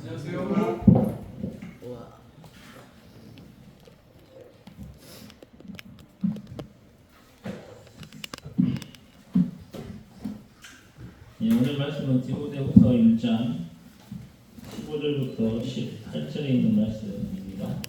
안녕하세요. 오늘 말씀은 디모데후서 1장 15절부터 18절에 있는 말씀입니다.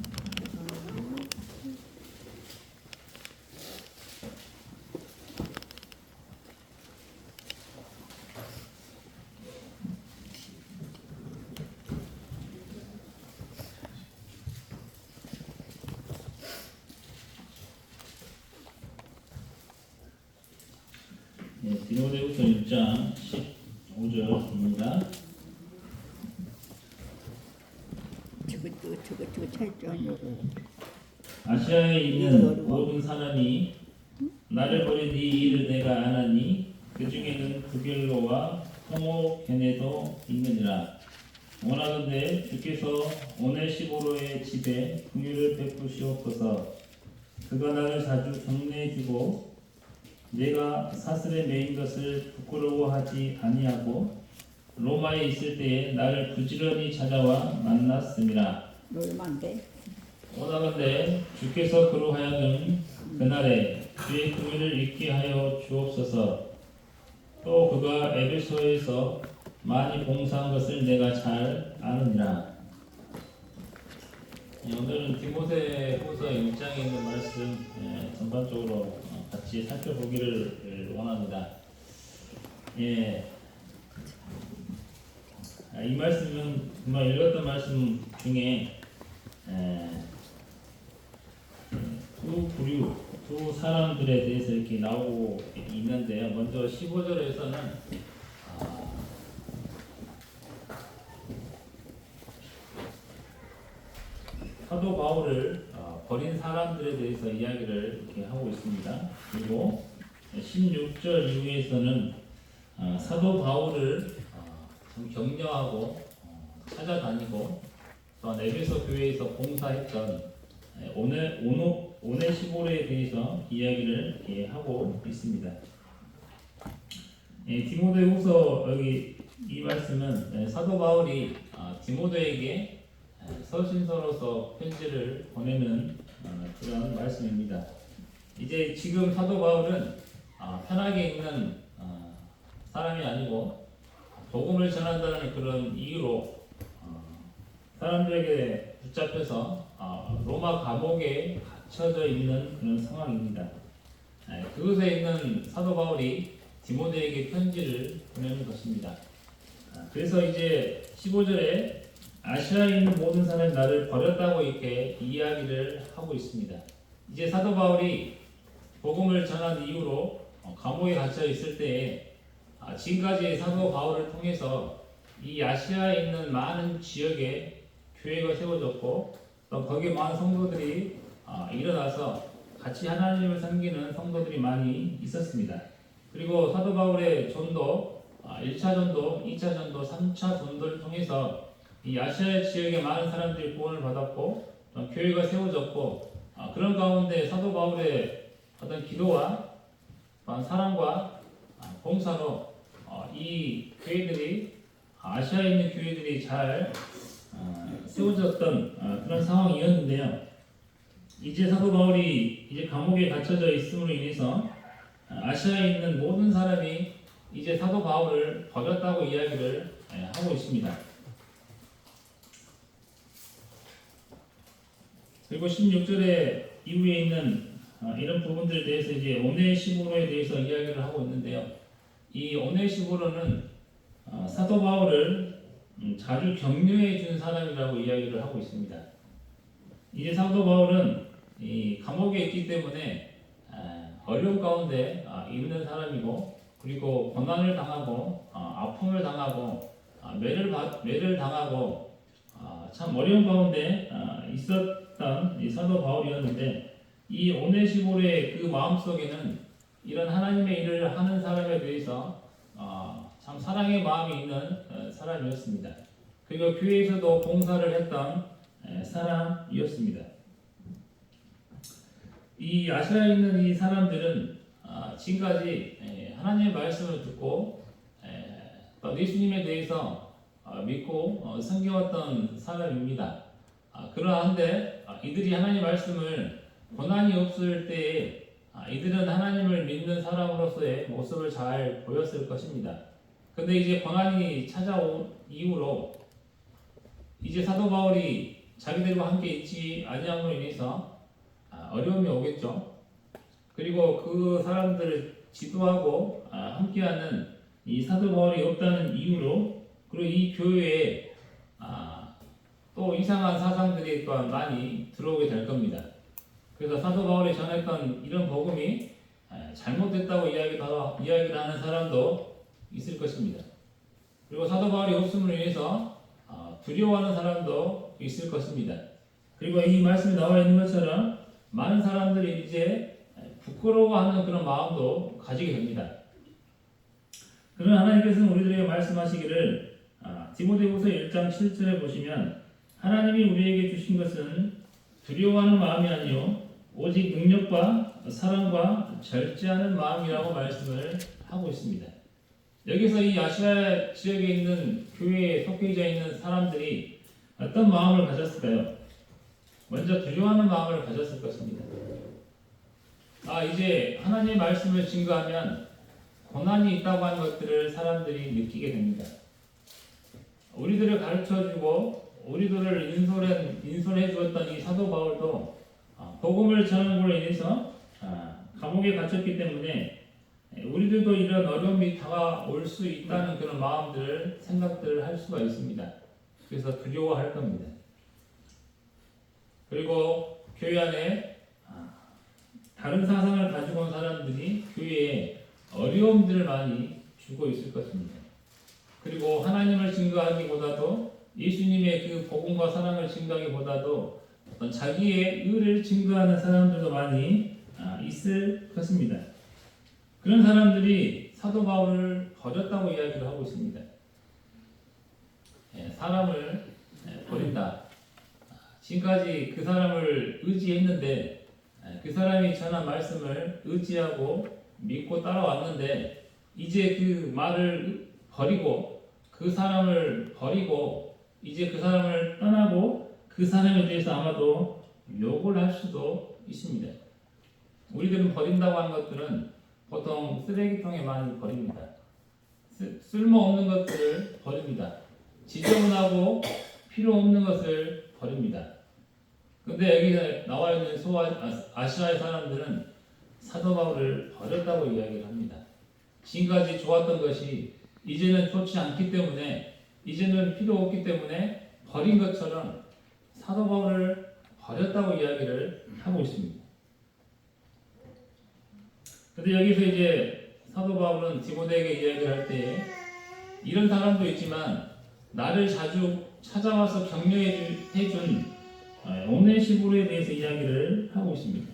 디모데후서 1장 15절입니다. 저거 찰죠. 아시아에 있는 모든 사람이 나를 버린 이 일을 내가 아나니 그 중에는 부gel로와 호모게네도 있느니라. 원하건대 주께서 오네시보로의 집에 긍휼을 베푸시옵소서. 그가 나를 자주 격려해주고 내가 사슬에 매인 것을 부끄러워하지 아니하고 로마에 있을 때에 나를 부지런히 찾아와 만났음이라. 얼마인데? 원하건대 주께서 그로 하여금 그날에 주의 긍휼을 잊게 하여 주옵소서. 또 그가 에베소에서 많이 봉사한 것을 내가 잘 아느니라. 오늘은 디모데후서 1장에 있는 말씀 전반적으로 같이 살펴보기를 원합니다. 이 말씀은 정말 읽었던 말씀 중에 두 사람들에 대해서 이렇게 나오고 있는데요. 먼저 15절에서는 사도 바울을 버린 사람들에 대해서 이야기를 이렇게 하고 있습니다. 그리고 16절 이후에서는 사도 바울을 좀 격려하고 찾아다니고 또한 에베소 교회에서 봉사했던 오네시보로에 대해서 이야기를 이렇게 하고 있습니다. 디모데후서 여기 이 말씀은 사도 바울이 디모데에게 서신서로서 편지를 보내는 그런 말씀입니다. 이제 지금 사도 바울은 편하게 있는 사람이 아니고 복음을 전한다는 그런 이유로 사람들에게 붙잡혀서 로마 감옥에 갇혀져 있는 그런 상황입니다. 그곳에 있는 사도 바울이 디모데에게 편지를 보내는 것입니다. 그래서 이제 15절에 아시아에 있는 모든 사람이 나를 버렸다고 이렇게 이야기를 하고 있습니다. 이제 사도 바울이 복음을 전한 이후로 감옥에 갇혀 있을 때에 지금까지 사도 바울을 통해서 이 아시아에 있는 많은 지역에 교회가 세워졌고 또 거기에 많은 성도들이 일어나서 같이 하나님을 섬기는 성도들이 많이 있었습니다. 그리고 사도 바울의 전도 1차 전도, 2차 전도, 3차 전도를 통해서 이 아시아 지역의 많은 사람들이 구원을 받았고 교회가 세워졌고 그런 가운데 사도 바울의 어떤 기도와 사랑과 봉사로 이 교회들이 아시아에 있는 교회들이 잘 세워졌던 그런 상황이었는데요. 이제 사도 바울이 이제 감옥에 갇혀져 있음으로 인해서 아시아에 있는 모든 사람이 이제 사도 바울을 버렸다고 이야기를 하고 있습니다. 그리고 16절에 이후에 있는 이런 부분들에 대해서 이제 오네시보로에 대해서 이야기를 하고 있는데요. 이 오네시보로는 사도 바울을 자주 격려해 준 사람이라고 이야기를 하고 있습니다. 이제 사도 바울은 이 감옥에 있기 때문에 어려움 가운데 있는 사람이고 그리고 고난을 당하고 아픔을 당하고 매를 당하고 참 어려운 가운데 있었던 이 사도 바울이었는데 이 오네시보로의 그 마음속에는 이런 하나님의 일을 하는 사람에 대해서 참 사랑의 마음이 있는 사람이었습니다. 그리고 교회에서도 봉사를 했던 사람이었습니다. 이 아시아에 있는 이 사람들은 지금까지 하나님의 말씀을 듣고 또 예수님에 대해서 믿고 섬겨왔던 사람입니다. 그러한데 이들이 하나님 말씀을 고난이 없을 때에 이들은 하나님을 믿는 사람으로서의 모습을 잘 보였을 것입니다. 근데 이제 고난이 찾아온 이후로 이제 사도 바울이 자기들과 함께 있지 아니함으로 인해서 어려움이 오겠죠. 그리고 그 사람들을 지도하고 함께하는 이 사도 바울이 없다는 이유로 그리고 이 교회에 또 이상한 사상들이 또한 많이 들어오게 될 겁니다. 그래서 사도 바울이 전했던 이런 복음이 잘못됐다고 이야기를 하는 사람도 있을 것입니다. 그리고 사도 바울이 없음으로 인해서 두려워하는 사람도 있을 것입니다. 그리고 이 말씀에 나와 있는 것처럼 많은 사람들이 이제 부끄러워하는 그런 마음도 가지게 됩니다. 그러나 하나님께서는 우리들에게 말씀하시기를 디모데후서 1장 7절에 보시면 하나님이 우리에게 주신 것은 두려워하는 마음이 아니요 오직 능력과 사랑과 절제하는 마음이라고 말씀을 하고 있습니다. 여기서 이 아시아 지역에 있는 교회에 속해져 있는 사람들이 어떤 마음을 가졌을까요? 먼저 두려워하는 마음을 가졌을 것입니다. 이제 하나님의 말씀을 증거하면 고난이 있다고 하는 것들을 사람들이 느끼게 됩니다. 우리들을 가르쳐주고 우리들을 인솔해 주었던 이 사도 바울도 복음을 전하는 걸로 인해서 감옥에 갇혔기 때문에 우리들도 이런 어려움이 다가올 수 있다는 그런 마음들을 생각들을 할 수가 있습니다. 그래서 두려워할 겁니다. 그리고 교회 안에 다른 사상을 가지고 온 사람들이 교회에 어려움들을 많이 주고 있을 것입니다. 그리고 하나님을 증거하기보다도 예수님의 그 복음과 사랑을 증거하기보다도 어떤 자기의 의를 증거하는 사람들도 많이 있을 것입니다. 그런 사람들이 사도 바울을 버렸다고 이야기를 하고 있습니다. 사람을 버린다. 지금까지 그 사람을 의지했는데 그 사람이 전한 말씀을 의지하고 믿고 따라왔는데 이제 그 말을 버리고 그 사람을 버리고 이제 그 사람을 떠나고 그 사람에 대해서 아마도 욕을 할 수도 있습니다. 우리들은 버린다고 하는 것들은 보통 쓰레기통에 많이 버립니다. 쓸모없는 것들을 버립니다. 지저분하고 필요 없는 것을 버립니다. 근데 여기 나와 있는 아시아의 사람들은 사도 바울을 버렸다고 이야기를 합니다. 지금까지 좋았던 것이 이제는 좋지 않기 때문에 이제는 필요 없기 때문에 버린 것처럼 사도 바울을 버렸다고 이야기를 하고 있습니다. 근데 여기서 이제 사도 바울은 디모데에게 이야기를 할 때 이런 사람도 있지만 나를 자주 찾아와서 격려해준 오네시보로에 대해서 이야기를 하고 있습니다.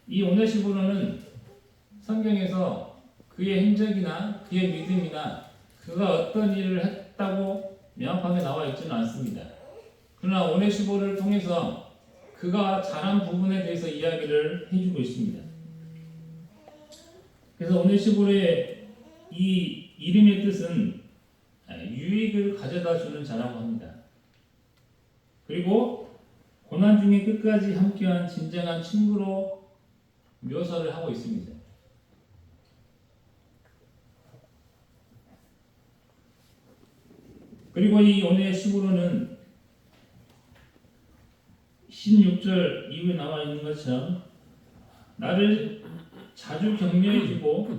이 오네시보로는 성경에서 그의 행적이나 그의 믿음이나 그가 어떤 일을 했다고 명확하게 나와 있지는 않습니다. 그러나 오네시보로를 통해서 그가 잘한 부분에 대해서 이야기를 해주고 있습니다. 그래서 오네시보로의 이 이름의 뜻은 유익을 가져다 주는 자라고 합니다. 그리고 고난 중에 끝까지 함께한 진정한 친구로 묘사를 하고 있습니다. 그리고 이 오네시보로는 16절 이후에 나와 있는 것처럼 나를 자주 격려해주고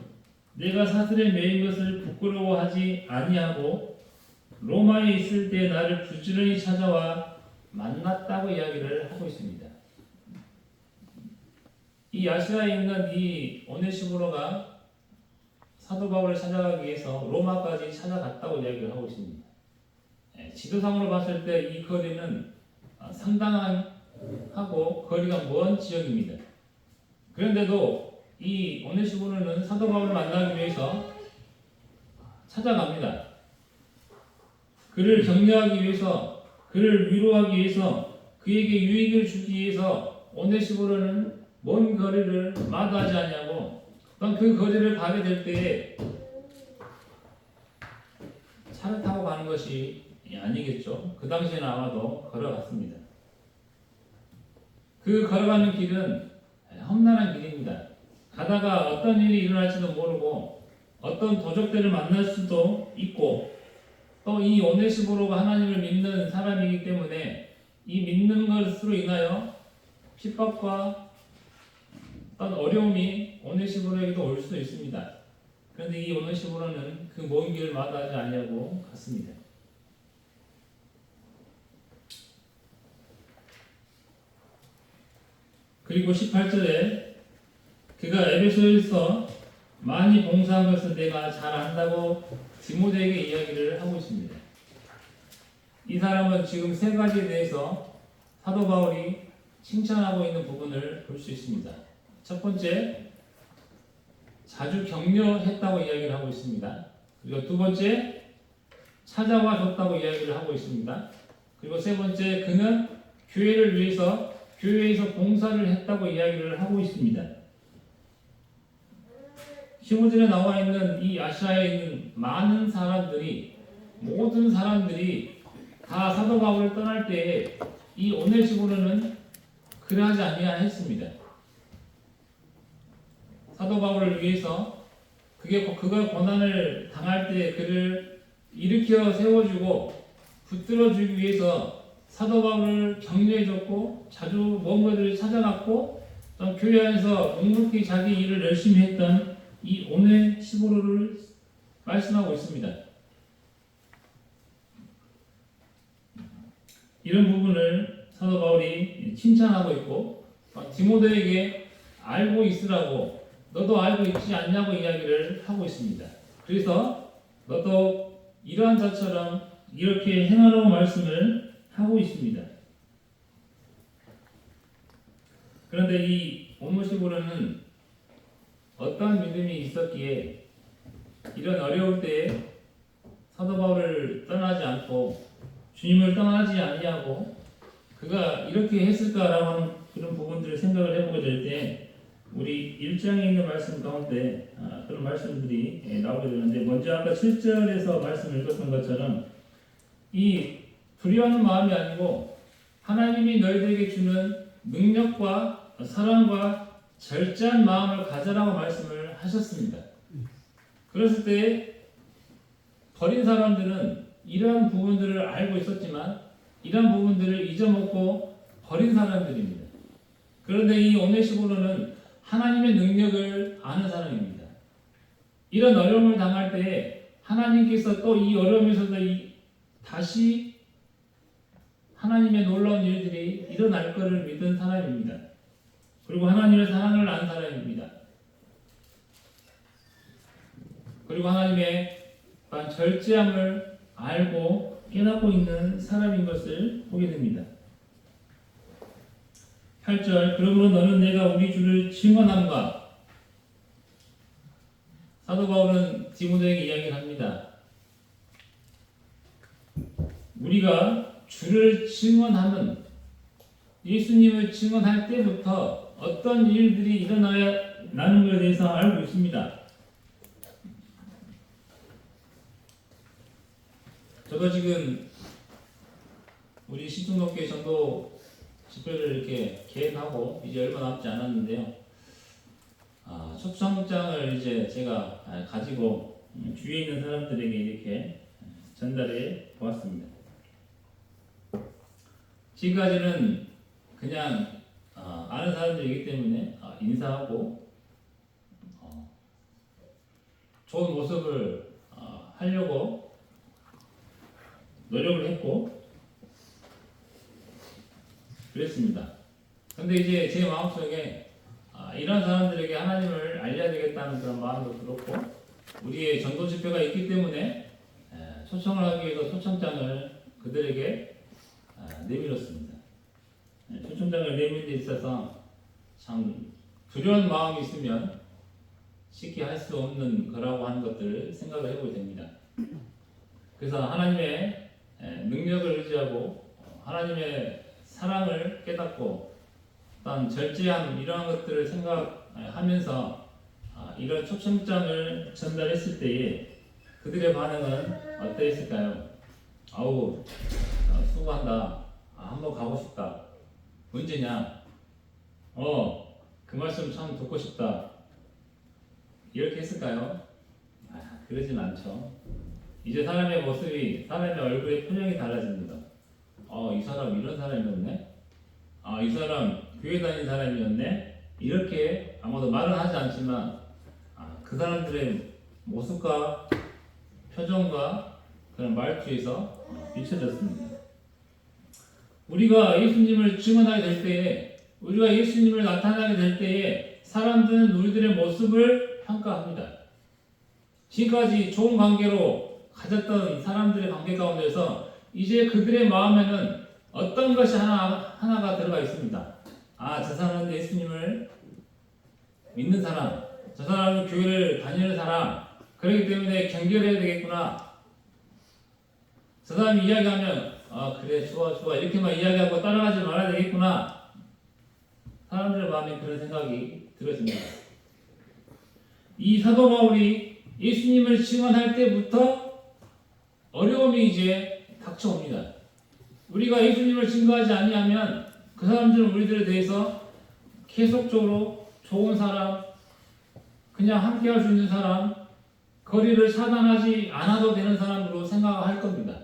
내가 사슬에 매인 것을 부끄러워하지 아니하고 로마에 있을 때 나를 부지런히 찾아와 만났다고 이야기를 하고 있습니다. 이 아시아에 있는 이 오네시보로가 사도 바울을 찾아가기 위해서 로마까지 찾아갔다고 이야기를 하고 있습니다. 지도상으로 봤을 때 이 거리는 상당하고 거리가 먼 지역입니다. 그런데도 이 오네시보로는 사도 바울을 만나기 위해서 찾아갑니다. 그를 격려하기 위해서, 그를 위로하기 위해서, 그에게 유익을 주기 위해서 오네시보로는 먼 거리를 마다하지 않냐고 그 거리를 가게 될 때에 차를 타고 가는 것이 아니겠죠. 그 당시에는 아마도 걸어갔습니다. 그 걸어가는 길은 험난한 길입니다. 가다가 어떤 일이 일어날지도 모르고 어떤 도적들을 만날 수도 있고 또 이 오네시보로가 하나님을 믿는 사람이기 때문에 이 믿는 것으로 인하여 핍박과 어떤 어려움이 오네시보로에게도 올 수도 있습니다. 그런데 이 오네시보로는 그 먼 길을 마다하지 아니하고 갔습니다. 그리고 18절에 그가 에베소에서 많이 봉사한 것을 내가 잘 안다고 디모데에게 이야기를 하고 있습니다. 이 사람은 지금 세 가지에 대해서 사도 바울이 칭찬하고 있는 부분을 볼 수 있습니다. 첫 번째, 자주 격려했다고 이야기를 하고 있습니다. 그리고 두 번째, 찾아와 줬다고 이야기를 하고 있습니다. 그리고 세 번째, 그는 교회를 위해서 교회에서 봉사를 했다고 이야기를 하고 있습니다. 15절에 나와 있는 이 아시아에 있는 많은 사람들이 모든 사람들이 다 사도 바울을 떠날 때에 이 오네시보로는 그러하지 아니하였습니다. 사도 바울을 위해서 그가 고난을 당할 때 그를 일으켜 세워주고 붙들어주기 위해서 사도 바울을 격려해줬고 자주 먼 곳을 찾아갔고 또 교회 안에서 묵묵히 자기 일을 열심히 했던 이 오네시보로를 말씀하고 있습니다. 이런 부분을 사도 바울이 칭찬하고 있고 디모데에게 알고 있으라고 너도 알고 있지 않냐고 이야기를 하고 있습니다. 그래서 너도 이러한 자처럼 이렇게 행하라고 말씀을 하고 있습니다. 그런데 이 오네시보로는 어떠한 믿음이 있었기에 이런 어려울 때에 사도 바울을 떠나지 않고 주님을 떠나지 아니하고 그가 이렇게 했을까라고 하는 그런 부분들을 생각을 해보게 될 때 우리 1장에 있는 말씀 가운데 그런 말씀들이 나오게 되는데 먼저 아까 7절에서 말씀 읽었던 것처럼 이 두려워하는 마음이 아니고 하나님이 너희들에게 주는 능력과 사랑과 절제한 마음을 가져라고 말씀을 하셨습니다. 그랬을 때 버린 사람들은 이러한 부분들을 알고 있었지만 이러한 부분들을 잊어먹고 버린 사람들입니다. 그런데 이 오네시보로는 하나님의 능력을 아는 사람입니다. 이런 어려움을 당할 때 하나님께서 또 이 어려움에서도 다시 하나님의 놀라운 일들이 일어날 것을 믿은 사람입니다. 그리고 하나님의 사랑을 아는 사람입니다. 그리고 하나님의 절제함을 알고 깨닫고 있는 사람인 것을 보게 됩니다. 8절 그러므로 너는 내가 우리 주를 증언함과 사도 바울은 디모데에게 이야기를 합니다. 우리가 주를 증언하는 예수님을 증언할 때부터 어떤 일들이 일어나야 나는 것에 대해서 알고 있습니다. 저도 지금 우리 시중독교 전도 집회를 이렇게 계획하고 이제 얼마 남지 않았는데요. 초청장을 이제 제가 가지고 주위에 있는 사람들에게 이렇게 전달해 보았습니다. 지금까지는 그냥 아는 사람들이기 때문에 인사하고 좋은 모습을 하려고 노력을 했고 그랬습니다. 근데 이제 제 마음속에 이런 사람들에게 하나님을 알려야 되겠다는 그런 마음도 들었고 우리의 전도 집회가 있기 때문에 초청을 하기 위해서 초청장을 그들에게 내밀었습니다. 초청장을 내밀 데 있어서 참 두려운 마음이 있으면 쉽게 할 수 없는 거라고 하는 것들을 생각을 해보게 됩니다. 그래서 하나님의 능력을 의지하고 하나님의 사랑을 깨닫고 어떤 절제함 이러한 것들을 생각하면서 이런 초청장을 전달했을 때에 그들의 반응은 어떠했을까요? 아우, 수고한다. 한번 가고 싶다. 언제냐? 그 말씀 참 듣고 싶다. 이렇게 했을까요? 그러진 않죠. 이제 사람의 모습이, 사람의 얼굴의 표정이 달라집니다. 이 사람 이런 사람이었네? 이 사람 교회 다니는 사람이었네? 이렇게 아마도 말은 하지 않지만 그 사람들의 모습과 표정과 그런 말투에서 비춰졌습니다. 우리가 예수님을 증언하게 될 때에, 우리가 예수님을 나타나게 될 때에 사람들은 우리들의 모습을 평가합니다. 지금까지 좋은 관계로 가졌던 사람들의 관계 가운데서 이제 그들의 마음에는 어떤 것이 하나가 들어가 있습니다. 저 사람은 예수님을 믿는 사람, 저 사람은 교회를 다니는 사람, 그렇기 때문에 경계를 해야 되겠구나. 저 사람이 이야기하면 그래 좋아 이렇게만 이야기하고 따라가지 말아야 되겠구나. 사람들의 마음에 그런 생각이 들어집니다. 이 사도 바울이 예수님을 증언할 때부터 어려움이 이제 닥쳐옵니다. 우리가 예수님을 증거하지 아니하면 그 사람들은 우리들에 대해서 계속적으로 좋은 사람, 그냥 함께 할 수 있는 사람, 거리를 차단하지 않아도 되는 사람으로 생각할 겁니다.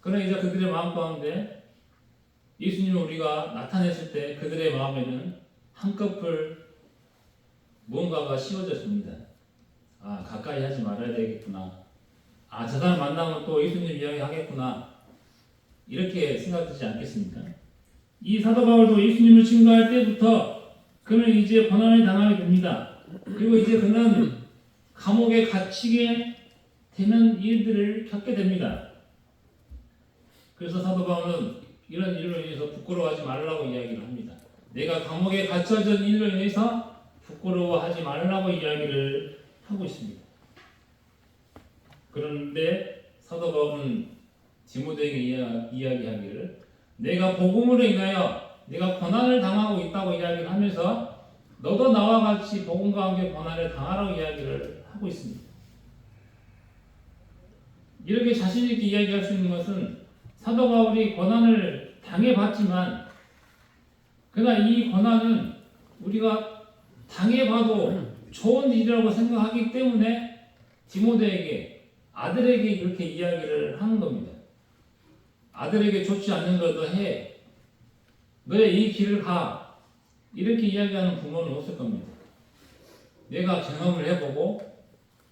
그러나 이제 그들의 마음 가운데 예수님을 우리가 나타냈을 때 그들의 마음에는 한꺼풀 무언가가 씌워졌습니다. 가까이 하지 말아야 되겠구나. 저 사람 만나면 또 예수님 이야기 하겠구나. 이렇게 생각되지 않겠습니까? 이 사도 바울도 예수님을 증거할 때부터 그는 이제 고난을 당하게 됩니다. 그리고 이제 그는 감옥에 갇히게 되는 일들을 겪게 됩니다. 그래서 사도 바울은 이런 일로 인해서 부끄러워하지 말라고 이야기를 합니다. 내가 감옥에 갇혀진 일로 인해서 부끄러워하지 말라고 이야기를 하고 있습니다. 그런데 사도 바울은 디모데에게 이야기하기를 내가 복음으로 인하여 내가 고난을 당하고 있다고 이야기를 하면서 너도 나와 같이 복음과 함께 고난을 당하라고 이야기를 하고 있습니다. 이렇게 자신 있게 이야기할 수 있는 것은 사도 바울이 고난을 당해봤지만 그러나 이 고난은 우리가 당해봐도 좋은 일이라고 생각하기 때문에 디모데에게 아들에게 이렇게 이야기를 하는 겁니다. 아들에게 좋지 않는 것도 해. 너의 이 길을 가. 이렇게 이야기하는 부모는 없을 겁니다. 내가 경험을 해보고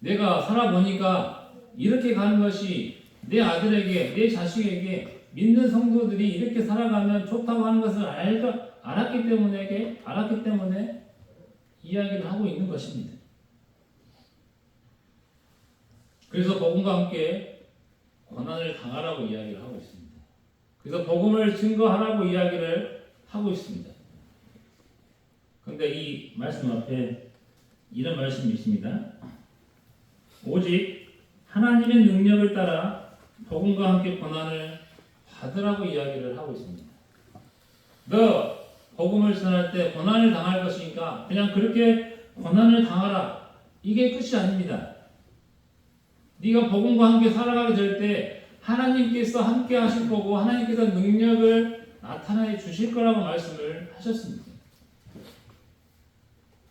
내가 살아보니까 이렇게 가는 것이 내 아들에게, 내 자식에게 믿는 성도들이 이렇게 살아가면 좋다고 하는 것을 알았기 때문에 이야기를 하고 있는 것입니다. 그래서 복음과 함께 고난을 당하라고 이야기를 하고 있습니다. 그래서 복음을 증거하라고 이야기를 하고 있습니다. 그런데 이 말씀 앞에 이런 말씀이 있습니다. 오직 하나님의 능력을 따라 복음과 함께 고난을 받으라고 이야기를 하고 있습니다. 너 복음을 전할 때 고난을 당할 것이니까 그냥 그렇게 고난을 당하라. 이게 끝이 아닙니다. 네가 복음과 함께 살아가게 될 때 하나님께서 함께 하실 거고 하나님께서 능력을 나타내 주실 거라고 말씀을 하셨습니다.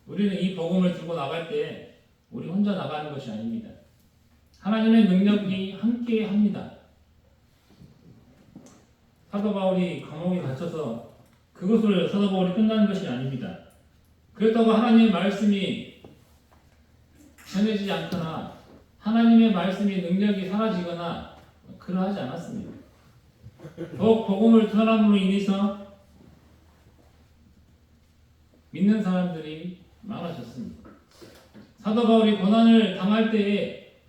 우리는 이 복음을 들고 나갈 때 우리 혼자 나가는 것이 아닙니다. 하나님의 능력이 함께 합니다. 사도 바울이 감옥에 갇혀서 그것으로 사도 바울이 끝나는 것이 아닙니다. 그렇다고 하나님의 말씀이 전해지지 않거나 하나님의 말씀이 능력이 사라지거나 그러하지 않았습니다. 더욱 복음을 전함으로 인해서 믿는 사람들이 많아졌습니다. 사도 바울이 고난을 당할 때에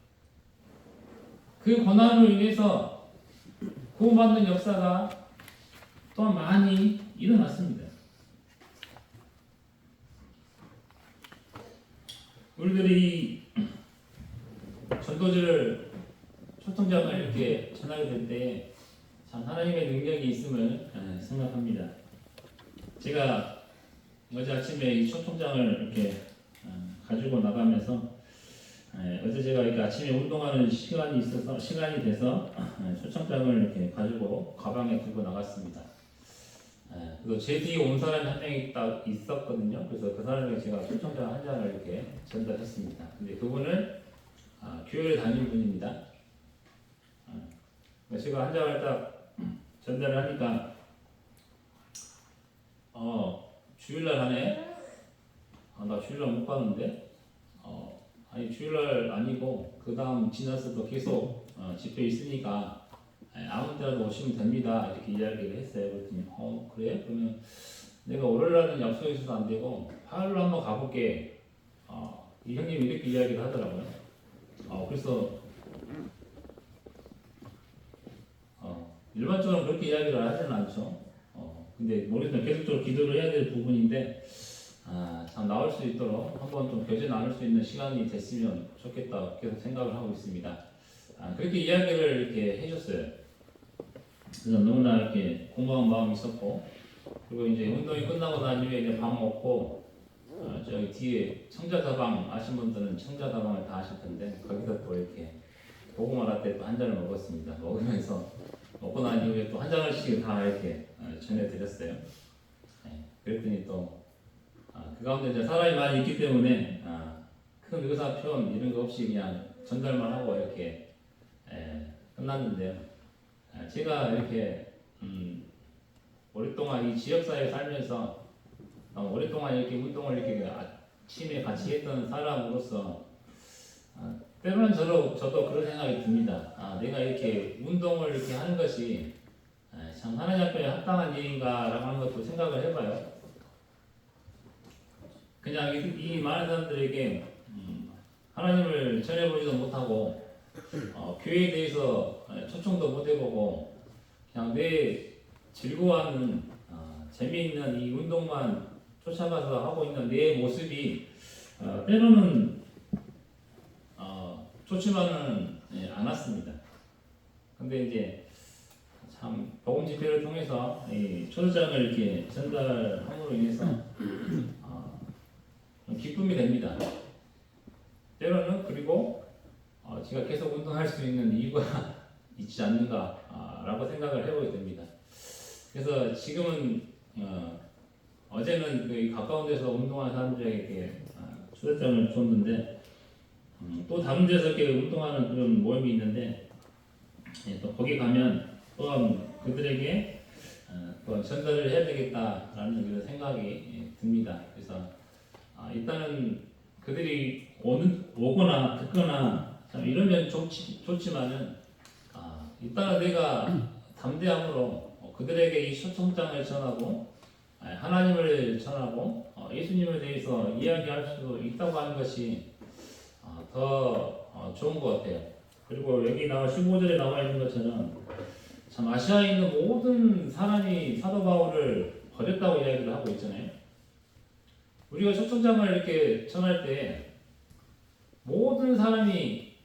그 고난으로 인해서 구원받는 역사가 또한 많이 일어났습니다. 우리들이 전도지를 초청장을 이렇게 전하게 될 때 참 하나님의 능력이 있음을 생각합니다. 제가 어제 아침에 이 초청장을 이렇게 가지고 나가면서 어제 제가 이렇게 아침에 운동하는 시간이 돼서 초청장을 이렇게 가지고 가방에 들고 나갔습니다. 그래서 제 뒤에 온 사람이 한 명이 딱 있었거든요. 그래서 그 사람에게 제가 초청장 한 장을 이렇게 전달했습니다. 근데 그분은 교회를 다니는 분입니다. 제가 한 장을 딱 전달을 하니까 주일날 하네. 나 주일날 못 가는데. 아니 주일날 아니고 그 다음 지나서도 계속 집회 있으니까 아무 때라도 오시면 됩니다. 이렇게 이야기를 했어요. 그랬더니 그래? 그러면 내가 월요일날은 약속이 있어서 안 되고 화요일로 한번 가볼게. 이 형님이 이렇게 이야기를 하더라고요. 그래서 일반적으로 그렇게 이야기를 하지는 않죠. 근데 모르겠어요. 계속적으로 기도를 해야 될 부분인데 참 나올 수 있도록 한번 좀 교제 나눌 수 있는 시간이 됐으면 좋겠다 계속 생각을 하고 있습니다. 그렇게 이야기를 이렇게 해줬어요. 그래서 너무나 이렇게 고마운 마음이 있었고, 그리고 이제 운동이 끝나고 난 이후에 이제 밥 먹고 저기 뒤에 청자다방 아신 분들은 청자다방을 다 아실 텐데 거기서 또 이렇게 고구마 라떼 또 한 잔을 먹었습니다. 먹으면서 먹고 난 이후에 또 한 잔씩 다 이렇게 전해드렸어요. 그랬더니 또 그 가운데 이제 사람이 많이 있기 때문에 큰 의사 표현 이런 거 없이 그냥 전달만 하고 이렇게 끝났는데요. 제가 이렇게 오랫동안 이 지역사회에 살면서 오랫동안 이렇게 운동을 이렇게 아침에 같이 했던 사람으로서 때로는 저도 그런 생각이 듭니다. 내가 이렇게 운동을 이렇게 하는 것이 참 하나님 앞에 합당한 일인가라고 하는 것도 생각을 해봐요. 그냥 이 많은 사람들에게 하나님을 전해보지도 못하고 교회에 대해서 초청도 못 해보고 그냥 내 즐거워하는 재미있는 이 운동만 쫓아가서 하고 있는 내 모습이 때로는 좋지만은 않았습니다. 근데 이제 참 복음 집회를 통해서 이 초장을 이렇게 전달함으로 인해서 기쁨이 됩니다. 때로는 그리고 제가 계속 운동할 수 있는 이유가 있지 않는가라고 생각을 해보게 됩니다. 그래서 지금은 어제는 그 가까운 데서 운동하는 사람들에게 초대장을 줬는데 또 다른 데서 이렇게 운동하는 그런 모임이 있는데 또 거기 가면 또한 그들에게 또 전달을 해야 되겠다라는 그런 생각이 듭니다. 그래서 일단은 그들이 오거나 듣거나 참 이러면 좋지만은 일단은 내가 담대함으로 그들에게 이 초청장을 전하고 하나님을 전하고 예수님에 대해서 이야기할 수 있다고 하는 것이 더 좋은 것 같아요. 그리고 여기 15절에 나와 있는 것처럼 참 아시아에 있는 모든 사람이 사도 바울을 버렸다고 이야기를 하고 있잖아요. 우리가 초청장을 이렇게 전할 때 모든 사람이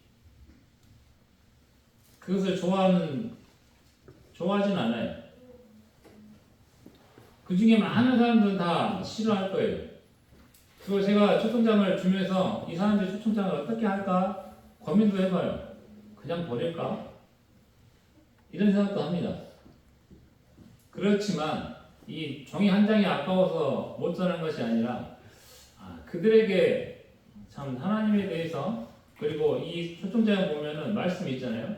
그것을 좋아하진 않아요. 그 중에 많은 사람들은 다 싫어할 거예요. 그걸 제가 초청장을 주면서 이 사람들이 초청장을 어떻게 할까 고민도 해봐요. 그냥 버릴까? 이런 생각도 합니다. 그렇지만 이 종이 한 장이 아까워서 못 전한 것이 아니라 그들에게 참 하나님에 대해서 그리고 이 초청장에 보면은 말씀이 있잖아요.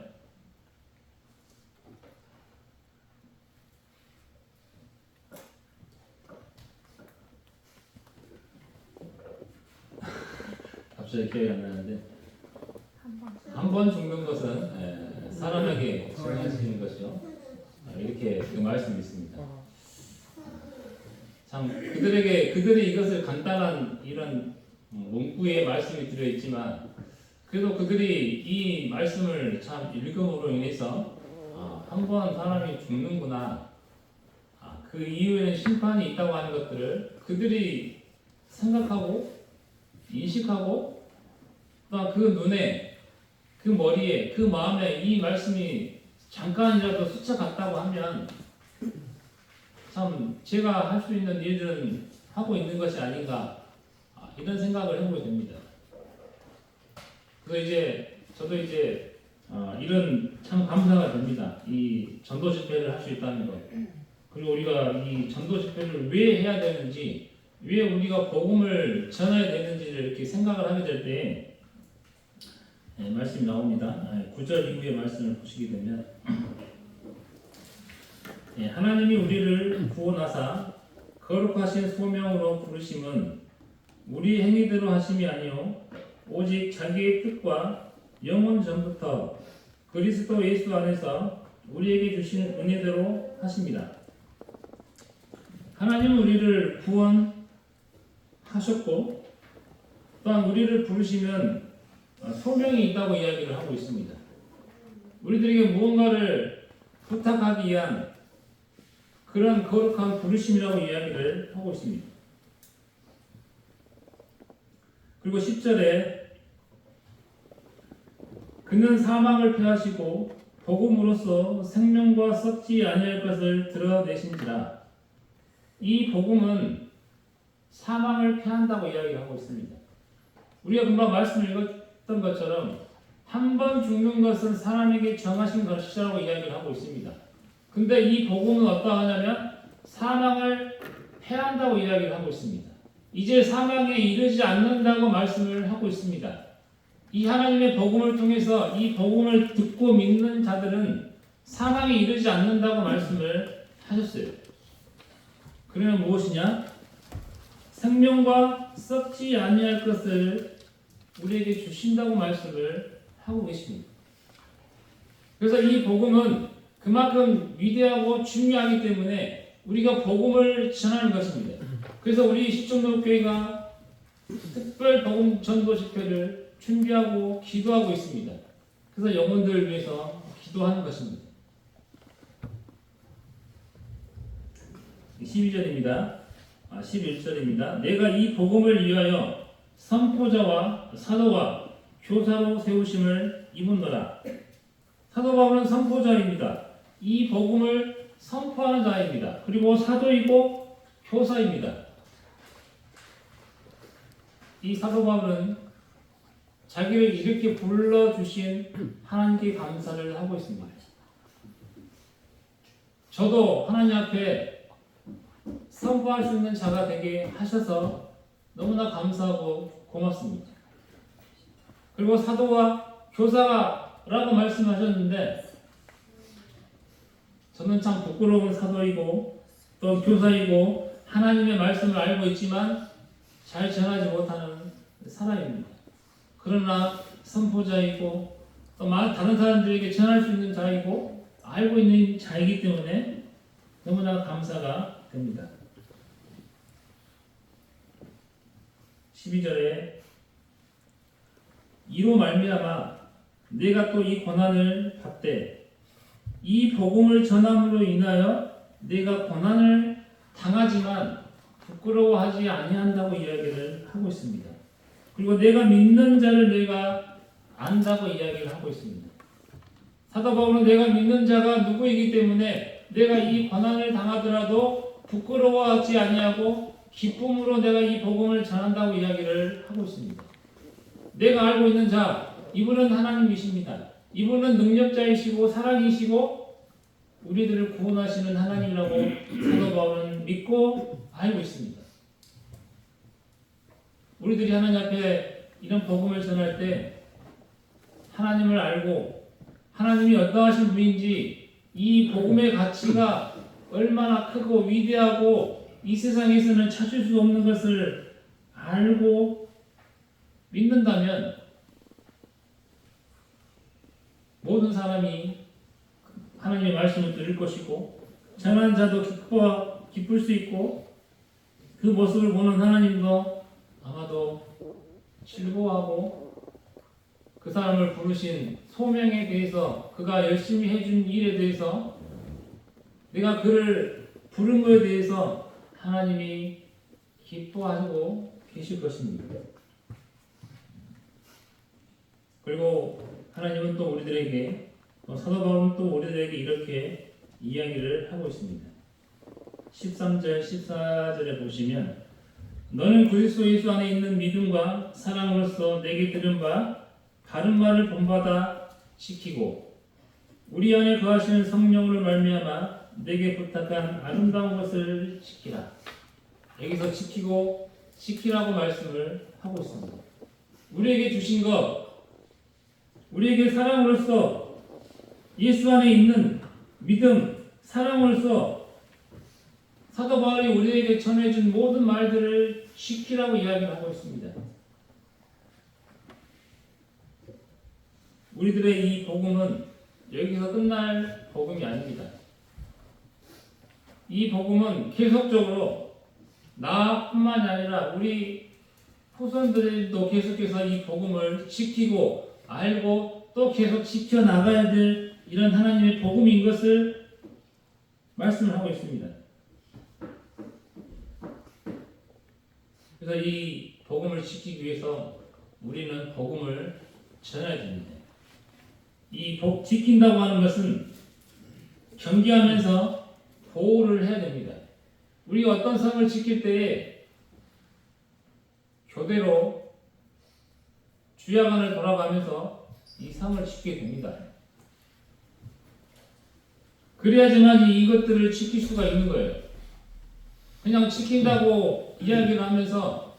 갑자기 기억이 안 나는데 한 번 죽는 것은 사람에게 증하시는 것이요. 이렇게 그 말씀이 있습니다. 참 그들이 이것을 간단한 이런 문구의 말씀이 들어있지만 그래도 그들이 이 말씀을 참 읽음으로 인해서 한 번 사람이 죽는구나, 그 이후에는 심판이 있다고 하는 것들을 그들이 생각하고 인식하고 또 그 눈에 그 머리에 그 마음에 이 말씀이 잠깐이라도 스쳐갔다고 하면 참 제가 할 수 있는 일들은 하고 있는 것이 아닌가 이런 생각을 해보게 됩니다. 그래서 이제 저도 이제 이런 참 감사가 됩니다. 이 전도 집회를 할 수 있다는 것. 그리고 우리가 이 전도 집회를 왜 해야 되는지, 왜 우리가 복음을 전해야 되는지를 이렇게 생각을 하게 될 때 말씀이 나옵니다. 9절 이후의 말씀을 보시게 되면 하나님이 우리를 구원하사 거룩하신 소명으로 부르심은 우리 행위대로 하심이 아니요 오직 자기의 뜻과 영원 전부터 그리스도 예수 안에서 우리에게 주신 은혜대로 하십니다. 하나님은 우리를 구원하셨고 또한 우리를 부르시면 소명이 있다고 이야기를 하고 있습니다. 우리들에게 무언가를 부탁하기 위한 그런 거룩한 부르심이라고 이야기를 하고 있습니다. 그리고 10절에 그는 사망을 패하시고 복음으로써 생명과 썩지 아니할 것을 드러내신지라. 이 복음은 사망을 패한다고 이야기하고 있습니다. 우리가 금방 말씀을 읽었던 것처럼 한 번 죽는 것은 사람에게 정하신 것이라고 이야기를 하고 있습니다. 근데 이 복음은 어떠하냐면 사망을 패한다고 이야기를 하고 있습니다. 이제 사망에 이르지 않는다고 말씀을 하고 있습니다. 이 하나님의 복음을 통해서 이 복음을 듣고 믿는 자들은 사망에 이르지 않는다고 말씀을 하셨어요. 그러면 무엇이냐? 생명과 썩지 아니할 것을 우리에게 주신다고 말씀을 하고 계십니다. 그래서 이 복음은 그만큼 위대하고 중요하기 때문에 우리가 복음을 전하는 것입니다. 그래서 우리 시청로교회가 특별 복음 전도 집회를 준비하고 기도하고 있습니다. 그래서 영혼들을 위해서 기도하는 것입니다. 12절입니다. 11절입니다. 내가 이 복음을 위하여 선포자와 사도와 교사로 세우심을 입은노라. 사도 바울은 선포자입니다. 이 복음을 선포하는 자입니다. 그리고 사도이고 교사입니다. 이 사도 바울은 자기를 이렇게 불러주신 하나님께 감사를 하고 있습니다. 저도 하나님 앞에 선포할 수 있는 자가 되게 하셔서 너무나 감사하고 고맙습니다. 그리고 사도와 교사라고 말씀하셨는데 저는 참 부끄러운 사도이고 또 교사이고 하나님의 말씀을 알고 있지만 잘 전하지 못하는 사람입니다. 그러나 선포자이고 또 다른 사람들에게 전할 수 있는 자이고 알고 있는 자이기 때문에 너무나 감사가 됩니다. 12절에 이로 말미암아 내가 또 이 고난을 받되 이 복음을 전함으로 인하여 내가 고난을 당하지만 부끄러워하지 아니한다고 이야기를 하고 있습니다. 그리고 내가 믿는 자를 내가 안다고 이야기를 하고 있습니다. 사도 바울은 내가 믿는 자가 누구이기 때문에 내가 이 고난을 당하더라도 부끄러워하지 아니하고 기쁨으로 내가 이 복음을 전한다고 이야기를 하고 있습니다. 내가 알고 있는 자, 이분은 하나님이십니다. 이분은 능력자이시고 사랑이시고 우리들을 구원하시는 하나님이라고 사도 바울은 믿고 알고 있습니다. 우리들이 하나님 앞에 이런 복음을 전할 때 하나님을 알고 하나님이 어떠하신 분인지 이 복음의 가치가 얼마나 크고 위대하고 이 세상에서는 찾을 수 없는 것을 알고 믿는다면 모든 사람이 하나님의 말씀을 들을 것이고 전하는 자도 기쁠 수 있고 그 모습을 보는 하나님도 아마도 즐거워하고 그 사람을 부르신 소명에 대해서 그가 열심히 해준 일에 대해서 내가 그를 부른 것에 대해서 하나님이 기뻐하고 계실 것입니다. 그리고 하나님은 또 우리들에게 사도 바울은 또 우리들에게 이렇게 이야기를 하고 있습니다. 13절, 14절에 보시면 너는 그리스도 예수 안에 있는 믿음과 사랑으로서 내게 들은 바 바른 말을 본받아 지키고 우리 안에 거하시는 성령으로 말미암아 내게 부탁한 아름다운 것을 지키라. 여기서 지키라고 말씀을 하고 있습니다. 우리에게 주신 것, 우리에게 사랑으로서 예수 안에 있는 믿음, 사랑으로서 사도 바울이 우리에게 전해준 모든 말들을 지키라고 이야기를 하고 있습니다. 우리들의 이 복음은 여기서 끝날 복음이 아닙니다. 이 복음은 계속적으로 나뿐만이 아니라 우리 후손들도 계속해서 이 복음을 지키고 알고 또 계속 지켜나가야 될 이런 하나님의 복음인 것을 말씀을 하고 있습니다. 그래서 이 복음을 지키기 위해서 우리는 복음을 전해야 됩니다. 이 복 지킨다고 하는 것은 경계하면서 보호를 해야 됩니다. 우리가 어떤 성을 지킬 때에 교대로 주야간을 돌아가면서 이 성을 지키게 됩니다. 그래야지만 이것들을 지킬 수가 있는 거예요. 그냥 지킨다고 이야기를 하면서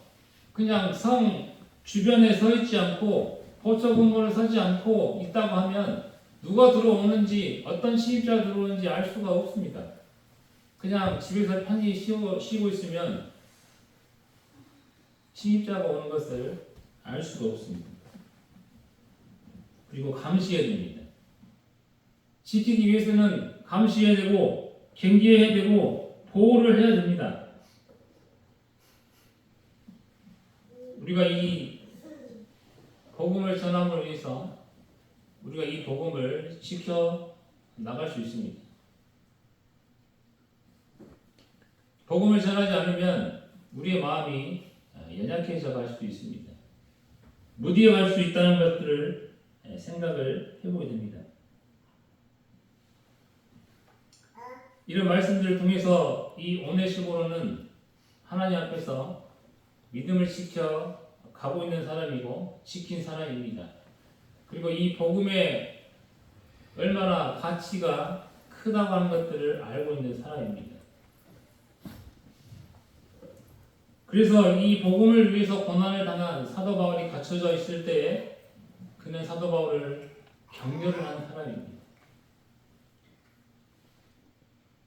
그냥 성 주변에 서 있지 않고 보초 근무를 서지 않고 있다고 하면 누가 들어오는지 어떤 시입자가 들어오는지 알 수가 없습니다. 그냥 집에서 편히 쉬고 있으면 침입자가 오는 것을 알 수가 없습니다. 그리고 감시해야 됩니다. 지키기 위해서는 감시해야 되고 경계해야 되고 보호를 해야 됩니다. 우리가 이 복음을 전함으로 위해서 우리가 이 복음을 지켜 나갈 수 있습니다. 복음을 전하지 않으면 우리의 마음이 연약해져 갈 수도 있습니다. 무디어 갈 수 있다는 것들을 생각을 해보게 됩니다. 이런 말씀들을 통해서 이 오네시모로는 하나님 앞에서 믿음을 지켜 가고 있는 사람이고 지킨 사람입니다. 그리고 이 복음의 얼마나 가치가 크다고 하는 것들을 알고 있는 사람입니다. 그래서 이 복음을 위해서 고난을 당한 사도 바울이 갇혀져 있을 때에 그는 사도 바울을 격려를 한 사람입니다.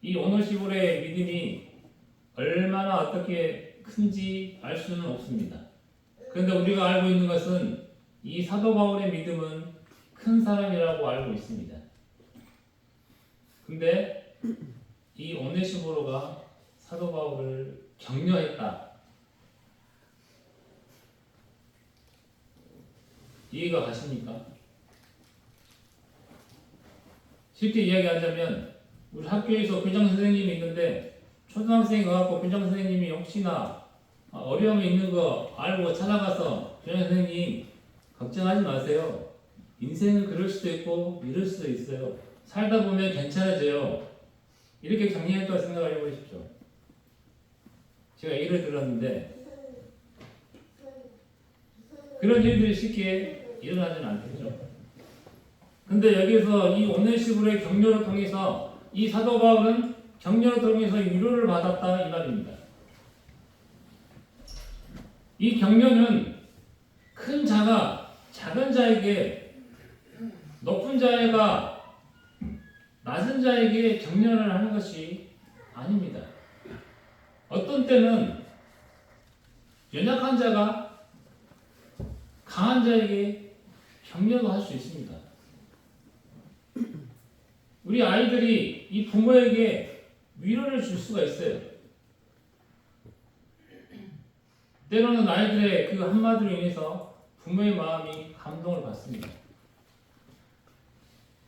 이 오네시모로의 믿음이 얼마나 어떻게 큰지 알 수는 없습니다. 그런데 우리가 알고 있는 것은 이 사도 바울의 믿음은 큰 사람이라고 알고 있습니다. 근데 이 오네시모로가 사도 바울을 격려했다. 이해가 가십니까? 쉽게 이야기하자면 우리 학교에서 교장 선생님이 있는데 초등학생이 와서 교장 선생님이 혹시나 어려움이 있는 거 알고 찾아가서 교장 선생님 걱정하지 마세요. 인생은 그럴 수도 있고 이럴 수도 있어요. 살다 보면 괜찮아져요. 이렇게 격려했다고 생각을 해보십시오. 제가 예를 들었는데 그런 일들이 쉽게 일어나지는 않겠죠. 근데 여기서 이 오네시모로의 격려를 통해서 이 사도 바울은 격려를 통해서 위로를 받았다 이 말입니다. 이 격려는 큰 자가 작은 자에게 높은 자가 낮은 자에게 격려를 하는 것이 아닙니다. 어떤 때는 연약한 자가 강한 자에게 격려도 할 수 있습니다. 우리 아이들이 이 부모에게 위로를 줄 수가 있어요. 때로는 아이들의 그 한마디로 인해서 부모의 마음이 감동을 받습니다.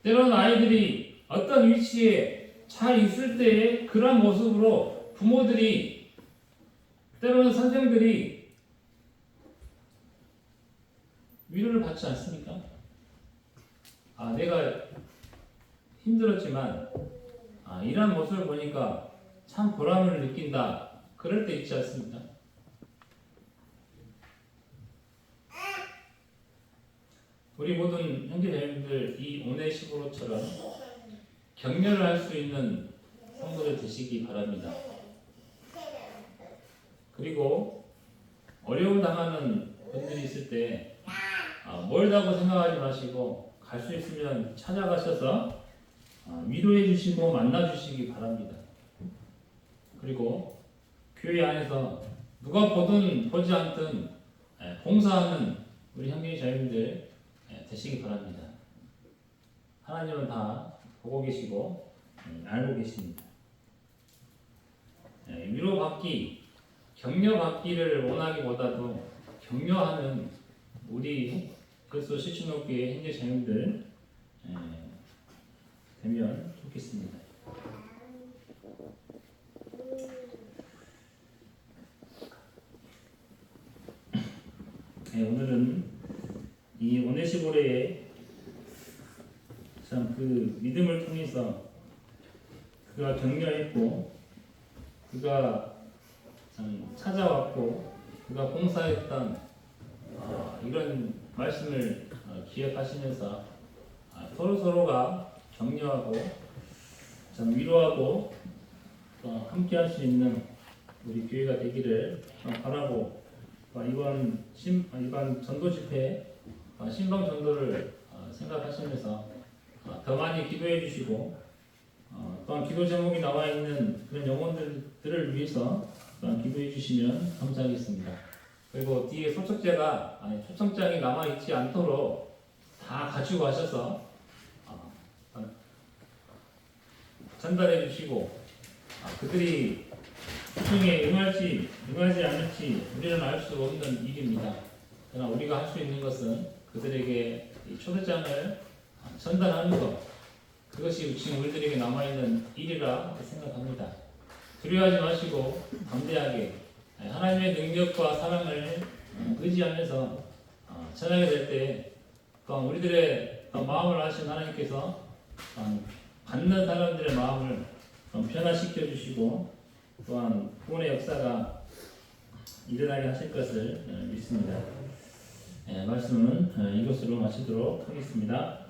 때로는 아이들이 어떤 위치에 잘 있을 때의 그런 모습으로 부모들이 때로는 선생들이 위로를 받지 않습니까? 내가 힘들었지만 이런 모습을 보니까 참 보람을 느낀다. 그럴 때 있지 않습니까? 우리 모든 형제자매들 이 오네시모로처럼 격려를 할 수 있는 성도들 되시기 바랍니다. 그리고 어려움 당하는 분들이 있을 때 멀다고 생각하지 마시고 갈 수 있으면 찾아가셔서 위로해 주시고 만나 주시기 바랍니다. 그리고 교회 안에서 누가 보든 보지 않든 봉사하는 우리 형제 자매들 되시기 바랍니다. 하나님은 다 보고 계시고 알고 계십니다. 위로받기, 격려받기를 원하기보다도 격려하는 우리 그리스도 실천교회 형제 자매들 되면 좋겠습니다. 오늘은 이 오네시모로의 참 그 믿음을 통해서 그가 격려했고 그가 참 찾아왔고 그가 봉사했던 이런 말씀을 기억하시면서 서로가 격려하고 참 위로하고 함께할 수 있는 우리 교회가 되기를 바라고 이번 전도 집회 신방 전도를 생각하시면서 더 많이 기도해 주시고 또한 기도 제목이 나와 있는 그런 영혼들을 위해서 또한 기도해 주시면 감사하겠습니다. 그리고 뒤에 초청장이 남아 있지 않도록 다 가지고 가셔서 전달해 주시고 그들이 초청에 응하지 않을지 우리는 알 수 없는 일입니다. 그러나 우리가 할 수 있는 것은 그들에게 이 초대장을 전달하는 것, 그것이 지금 우리들에게 남아있는 일이라 생각합니다. 두려워하지 마시고 담대하게 하나님의 능력과 사랑을 의지하면서 전하게 될 때 또한 우리들의 마음을 아신 하나님께서 받는 사람들의 마음을 변화시켜 주시고 또한 구원의 역사가 일어나게 하실 것을 믿습니다. 말씀은 이것으로 마치도록 하겠습니다.